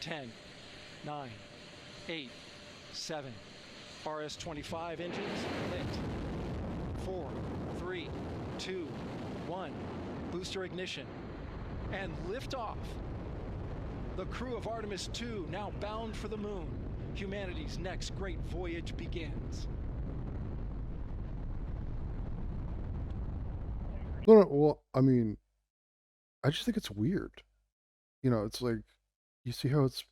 10, 9, 8, 7. RS-25 engines lit. 4, 3, 2, 1. Booster ignition. And liftoff. The crew of Artemis 2 now bound for the moon. Humanity's next great voyage begins. No, well, I mean, I just think it's weird. You know, it's like, you see how it's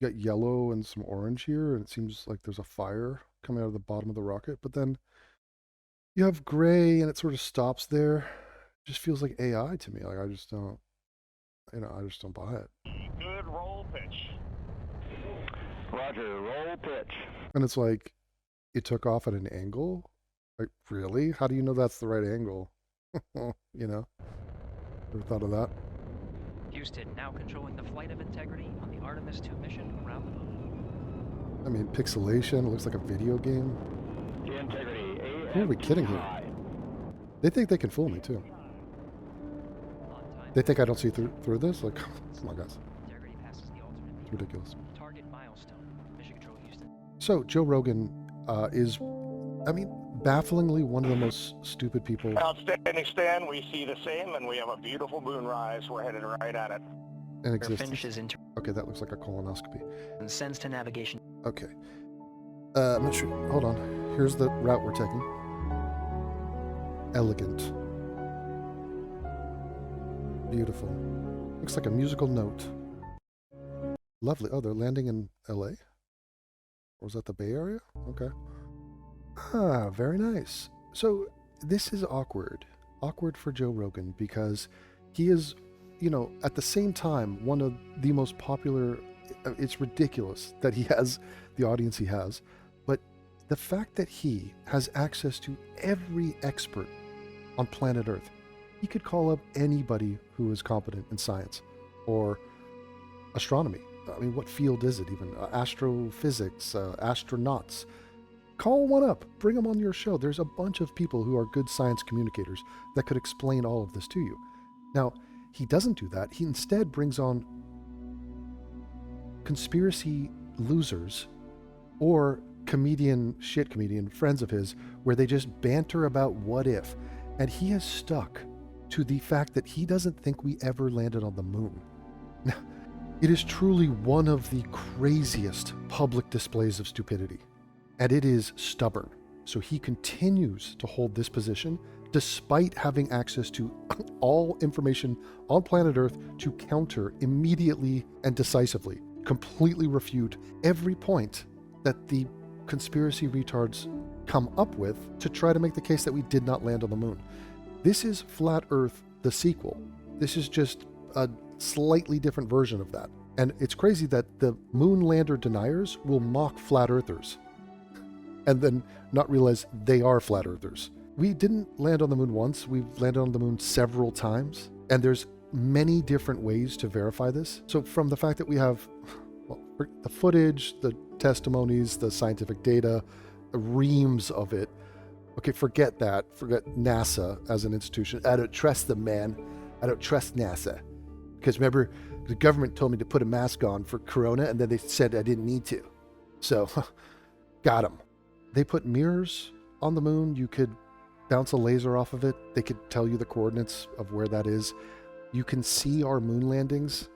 got yellow and some orange here, and it seems like there's a fire coming out of the bottom of the rocket, but then you have gray and it sort of stops there. It just feels like AI to me. Like, I just don't, I just don't buy it. Good roll pitch. Roger, roll pitch. And it's like, it took off at an angle? Like, really? How do you know that's the right angle? You know? Ever thought of that? Houston now controlling the flight of integrity on the Artemis 2 mission around the moon. I mean, pixelation, it looks like a video game. Integrity. Who are we kidding here? They think they can fool me, too. They think I don't see through this? Like, come on, guys. Integrity passes the alternate It's ridiculous. target milestone. Mission Control Houston. So, Joe Rogan is, I mean, bafflingly one of the most stupid people. Outstanding, Stan. We see the same, and we have a beautiful moonrise. We're headed right at it. in existence. Finishes into Okay, that looks like a colonoscopy. and sends to navigation. Okay. I'm not sure. Hold on. Here's the route we're taking. Elegant. Beautiful. Looks like a musical note. Lovely. Oh, they're landing in LA? Or was that the Bay Area? Okay. Ah, very nice. So this is awkward. Awkward for Joe Rogan because he is, at the same time, one of the most popular. It's ridiculous that he has the audience he has, but the fact that he has access to every expert on planet Earth, he could call up anybody who is competent in science or astronomy. I mean, what field is it even? Astrophysics, astronauts. Call one up, bring them on your show. There's a bunch of people who are good science communicators that could explain all of this to you. Now, he doesn't do that. He instead brings on conspiracy losers or comedian friends of his where they just banter about what if. And he has stuck to the fact that he doesn't think we ever landed on the moon. Now, it is truly one of the craziest public displays of stupidity. And it is stubborn. So he continues to hold this position despite having access to all information on planet Earth to counter immediately and decisively, completely refute every point that the conspiracy retards come up with to try to make the case that we did not land on the moon. This is Flat Earth, the sequel. This is just a slightly different version of that. And it's crazy that the moon lander deniers will mock flat earthers and then not realize they are flat earthers. We didn't land on the moon once. We've landed on the moon several times. And there's many different ways to verify this. So from the fact that we have the footage, the testimonies, the scientific data, reams of it. Okay, forget that. Forget NASA as an institution. I don't trust them, man. I don't trust NASA. Because remember, the government told me to put a mask on for Corona, and then they said I didn't need to. So, got them. They put mirrors on the moon. You could bounce a laser off of it. They could tell you the coordinates of where that is. You can see our moon landings.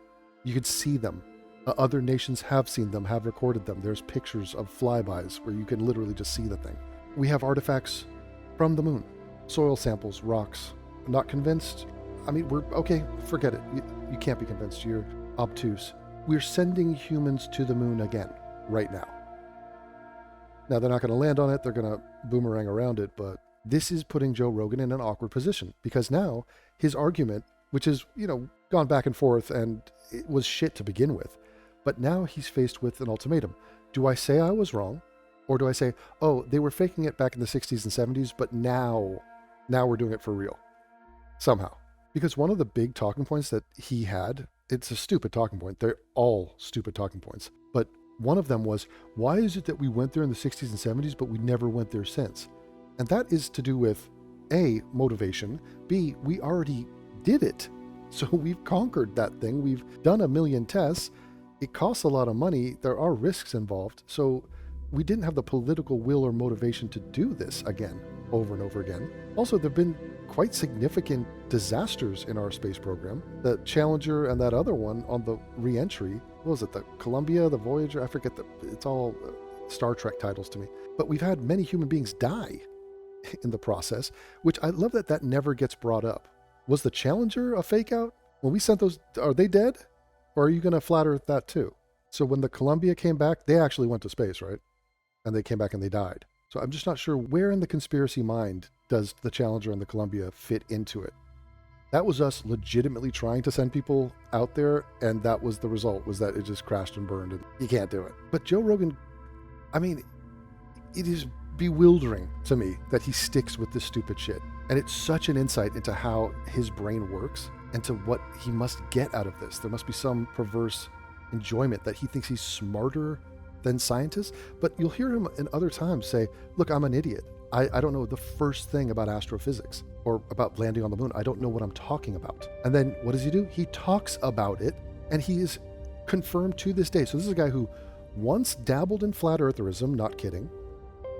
You could see them. Other nations have seen them, have recorded them. There's pictures of flybys where you can literally just see the thing. We have artifacts from the moon. Soil samples, rocks. Not convinced? I mean, okay, forget it. You can't be convinced. You're obtuse. We're sending humans to the moon again, right now. Now, they're not going to land on it. They're going to boomerang around it. But this is putting Joe Rogan in an awkward position because now his argument, which is, gone back and forth and it was shit to begin with. But now he's faced with an ultimatum. Do I say I was wrong? Or do I say, oh, they were faking it back in the 60s and 70s, but now we're doing it for real? Somehow. Because one of the big talking points that he had, it's a stupid talking point. They're all stupid talking points. But one of them was, why is it that we went there in the 60s and 70s, but we never went there since? And that is to do with, A, motivation, B, we already did it. So we've conquered that thing. We've done 1 million tests. it costs a lot of money. There are risks involved. So we didn't have the political will or motivation to do this again, over and over again. Also, there have been quite significant disasters in our space program. The Challenger and that other one on the re-entry, what was it, the Columbia, the Voyager? I forget, it's all Star Trek titles to me. But we've had many human beings die in the process, which I love that never gets brought up. Was the Challenger a fake out? When we sent those, are they dead? Or are you going to flat earth that too? So when the Columbia came back, they actually went to space, right? And they came back and they died. So I'm just not sure where in the conspiracy mind does the Challenger and the Columbia fit into it. That was us legitimately trying to send people out there, and that was the result, was that it just crashed and burned, and you can't do it. But Joe Rogan, I mean, it is bewildering to me that he sticks with this stupid shit. And it's such an insight into how his brain works and to what he must get out of this. There must be some perverse enjoyment that he thinks he's smarter than scientists. But you'll hear him in other times say, look, I'm an idiot. I don't know the first thing about astrophysics or about landing on the moon. I don't know what I'm talking about. And then what does he do? He talks about it, and he is confirmed to this day. So this is a guy who once dabbled in flat eartherism, not kidding,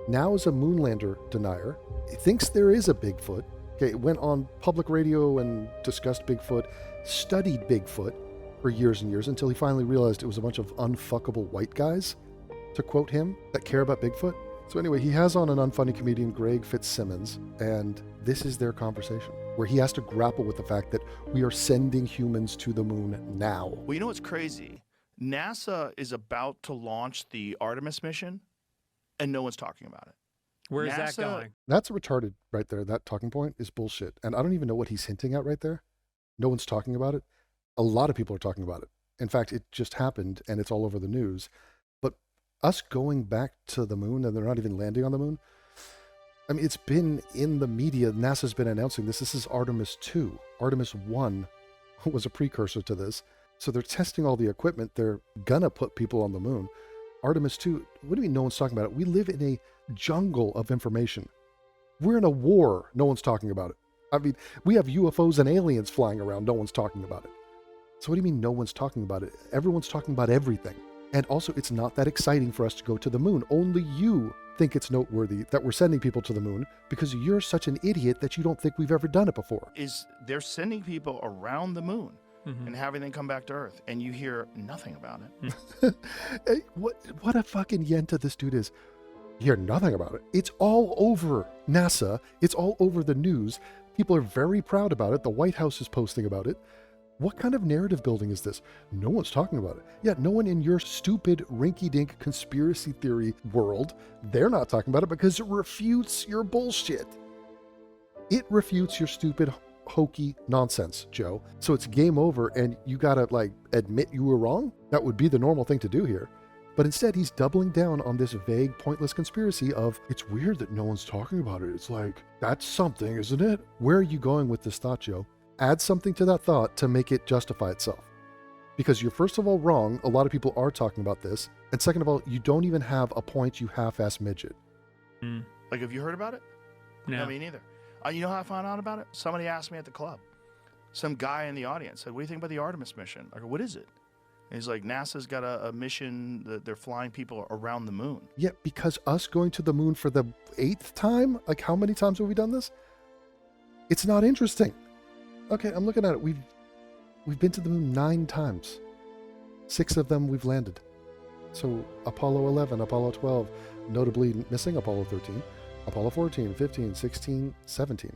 now is a moonlander denier. He thinks there is a Bigfoot. Okay, went on public radio and discussed Bigfoot, studied Bigfoot for years and years until he finally realized it was a bunch of unfuckable white guys, to quote him, that care about Bigfoot. So anyway, he has on an unfunny comedian, Greg Fitzsimmons, and this is their conversation, where he has to grapple with the fact that we are sending humans to the moon now. Well, you know what's crazy? NASA is about to launch the Artemis mission, and no one's talking about it. Where is that going? That's retarded right there. That talking point is bullshit. And I don't even know what he's hinting at right there. No one's talking about it. A lot of people are talking about it. In fact, it just happened and it's all over the news. But us going back to the moon, and they're not even landing on the moon, I mean, it's been in the media. NASA's been announcing this. This is Artemis 2. Artemis 1 was a precursor to this. So they're testing all the equipment. They're gonna put people on the moon. Artemis 2, what do you mean no one's talking about it? We live in a jungle of information. We're in a war. No one's talking about it. I mean, we have UFOs and aliens flying around. No one's talking about it. So what do you mean no one's talking about it? Everyone's talking about everything. And also, it's not that exciting for us to go to the moon. Only you think it's noteworthy that we're sending people to the moon because you're such an idiot that you don't think we've ever done it before. They're sending people around the moon and having them come back to Earth, and you hear nothing about it. Hey, what a fucking yenta this dude is. You hear nothing about it. It's all over NASA. It's all over the news. People are very proud about it. The White House is posting about it. What kind of narrative building is this? No one's talking about it. Yeah, no one in your stupid rinky-dink conspiracy theory world, they're not talking about it because it refutes your bullshit. It refutes your stupid, hokey nonsense, Joe. So it's game over and you gotta, admit you were wrong? That would be the normal thing to do here. But instead, he's doubling down on this vague, pointless conspiracy of, it's weird that no one's talking about it. It's like, that's something, isn't it? Where are you going with this thought, Joe? Add something to that thought to make it justify itself. Because you're first of all wrong, a lot of people are talking about this. And second of all, you don't even have a point, you half-ass midget. Like, have you heard about it? No. Me neither. You know how I found out about it? Somebody asked me at the club. Some guy in the audience said, what do you think about the Artemis mission? I go, what is it? And he's like, NASA's got a mission that they're flying people around the moon. Yeah, because us going to the moon for the 8th time? Like, how many times have we done this? It's not interesting. Okay, I'm looking at it. We've been to the moon 9 times. 6 of them we've landed. So Apollo 11, Apollo 12, notably missing Apollo 13, Apollo 14, 15, 16, 17.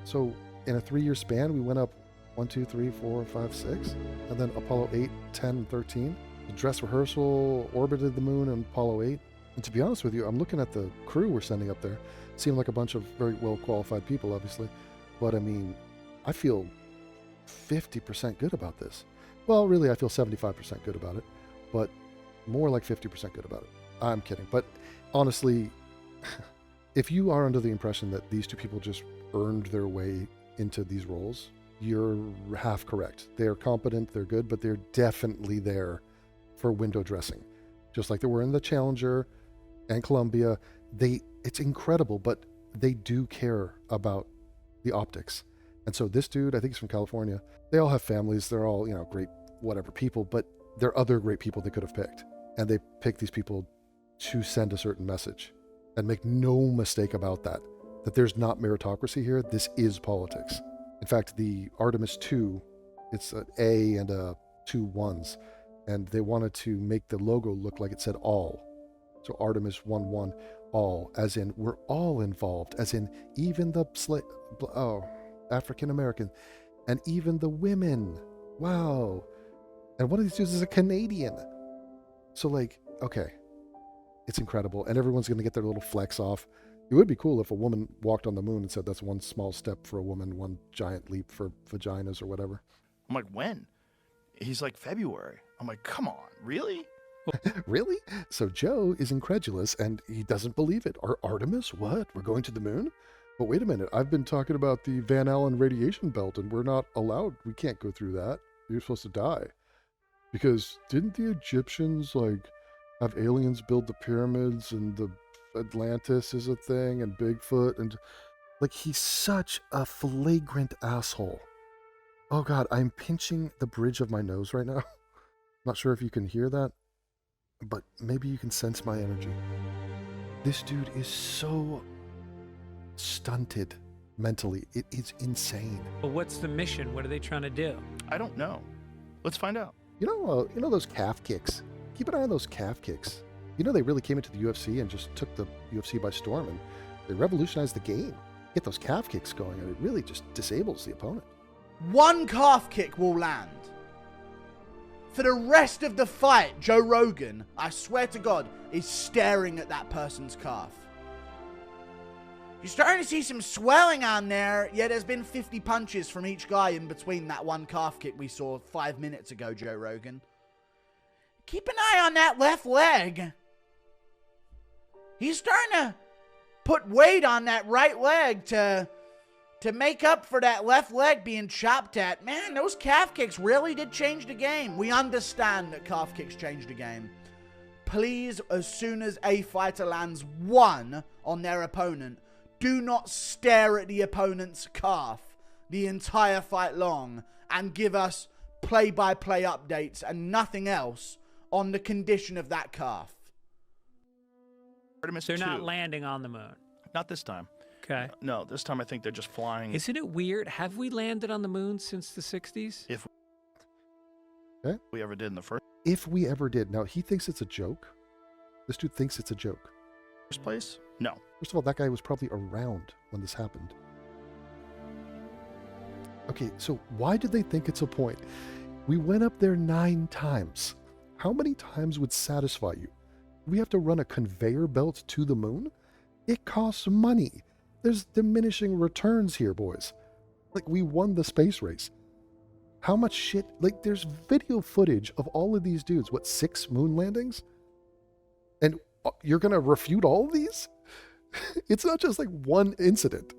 So in a 3-year span, we went up 1, 2, 3, 4, 5, 6. And then Apollo 8, 10, and 13. The dress rehearsal orbited the moon on Apollo 8. And to be honest with you, I'm looking at the crew we're sending up there. Seem like a bunch of very well-qualified people, obviously. But I mean, I feel 50% good about this. Well, really, I feel 75% good about it. But more like 50% good about it. I'm kidding. But honestly, if you are under the impression that these two people just earned their way into these roles, you're half correct. They're competent, they're good, but they're definitely there for window dressing. Just like they were in the Challenger and Columbia. It's incredible, but they do care about the optics. And so this dude, I think he's from California, they all have families, they're all, great whatever people, but there are other great people they could have picked. And they picked these people to send a certain message. And make no mistake about that there's not meritocracy here. This is politics. In fact, the Artemis 2, it's an A and a 2 1s. And they wanted to make the logo look like it said all. So Artemis 1-1, all, as in we're all involved, as in even the African American, and even the women. Wow. And one of these dudes is a Canadian. So like, okay, it's incredible. And everyone's going to get their little flex off. It would be cool if a woman walked on the moon and said that's one small step for a woman, one giant leap for vaginas or whatever. I'm like, when? He's like, February. I'm like, come on, really? Really? So Joe is incredulous and he doesn't believe it. Artemis? What? We're going to the moon? But wait a minute. I've been talking about the Van Allen radiation belt and we're not allowed. We can't go through that. You're supposed to die. Because didn't the Egyptians have aliens build the pyramids and the Atlantis is a thing and Bigfoot and he's such a flagrant asshole. Oh God, I'm pinching the bridge of my nose right now. Not sure if you can hear that, but maybe you can sense my energy. This dude is so stunted mentally. It is insane. But what's the mission? What are they trying to do? I don't know. Let's find out. You know those calf kicks? Keep an eye on those calf kicks. You know they really came into the UFC and just took the UFC by storm and they revolutionized the game. Get those calf kicks going and it really just disables the opponent. One calf kick will land. For the rest of the fight, Joe Rogan, I swear to God, is staring at that person's calf. You're starting to see some swelling on there. Yeah, there's been 50 punches from each guy in between that one calf kick we saw 5 minutes ago, Joe Rogan. Keep an eye on that left leg. He's starting to put weight on that right leg to make up for that left leg being chopped at. Man, those calf kicks really did change the game. We understand that calf kicks change the game. Please, as soon as a fighter lands one on their opponent, do not stare at the opponent's calf the entire fight long and give us play-by-play updates and nothing else on the condition of that calf. Artemis They're 2. not landing on the moon. Not this time. Okay. No, this time I think they're just flying. Isn't it weird? Have we landed on the moon since the 60s? If Okay. we ever did in the If we ever did. Now, he thinks it's a joke. This dude thinks it's a joke. first place? No. First of all, that guy was probably around when this happened. Okay, so why did they think it's a point? We went up there 9 times. How many times would satisfy you? We have to run a conveyor belt to the moon? It costs money. There's diminishing returns here, boys. We won the space race. How much shit? There's video footage of all of these dudes. 6 moon landings? And you're going to refute all of these? It's not just one incident.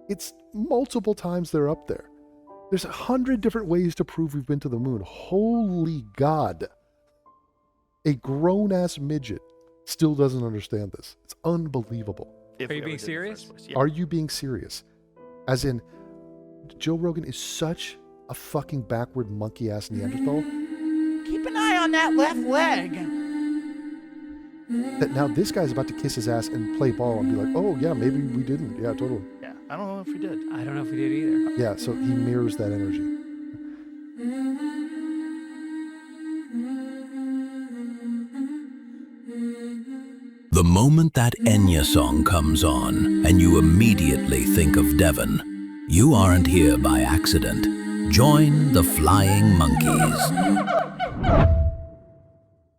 It's multiple times they're up there. There's 100 different ways to prove we've been to the moon. Holy God. A grown-ass midget still doesn't understand this. It's unbelievable. If Are we you ever being did in the serious? first place. Yeah. Are you being serious? As in, Joe Rogan is such a fucking backward monkey-ass Neanderthal Keep an eye on that left leg. that now this guy's about to kiss his ass and play ball and be like, oh, yeah, maybe we didn't. Yeah, totally. Yeah. I don't know if we did. I don't know if we did either. Yeah, so he mirrors that energy. The moment that Enya song comes on and you immediately think of Devon, you aren't here by accident. Join the Flying Monkeys.